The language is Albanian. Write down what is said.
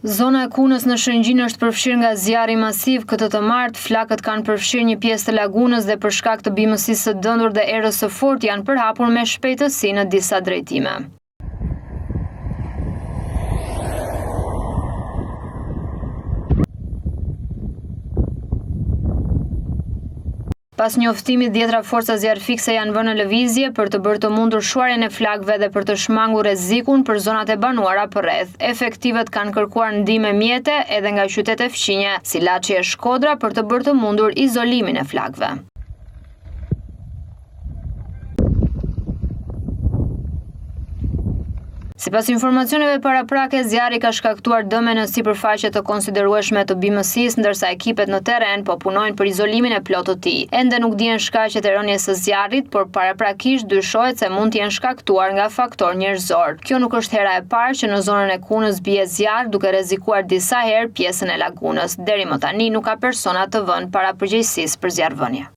Zona e Kunës në Shëngjin është përfshirë nga zjarri masiv. Këtë të martë, flakët kanë përfshirë një pjesë të lagunës dhe për shkak të bimësisë së dëndur dhe erës së fortë janë përhapur me shpejtësi në disa drejtime. Pas njoftimit, 10 forca zjarrfikse janë vënë në lëvizje për të bërë të mundur shuarjen e flakëve dhe për të shmangur rrezikun për zonat e banuara përreth. Efektivët kanë kërkuar ndihmë mjete edhe nga qytete fqinje, si Laçi e Shkodra, për të bërë të mundur izolimin e flakëve. Sipas informacioneve paraprake, zjarri ka shkaktuar dëme në sipërfaqe të konsiderueshme të bimësisë, ndërsa ekipet në terren po punojnë për izolimin e plotë të tij. Ende nuk dihen shkaqet e rënies së zjarrit, por paraprakisht dyshohet se mund të jenë shkaktuar nga faktor njerëzor. Kjo nuk është hera e parë që në zonën e Kunës bie zjarr, duke rrezikuar disa herë pjesën e lagunës. Deri më tani nuk ka persona të vënë para përgjegjësisë për zjarrvënie.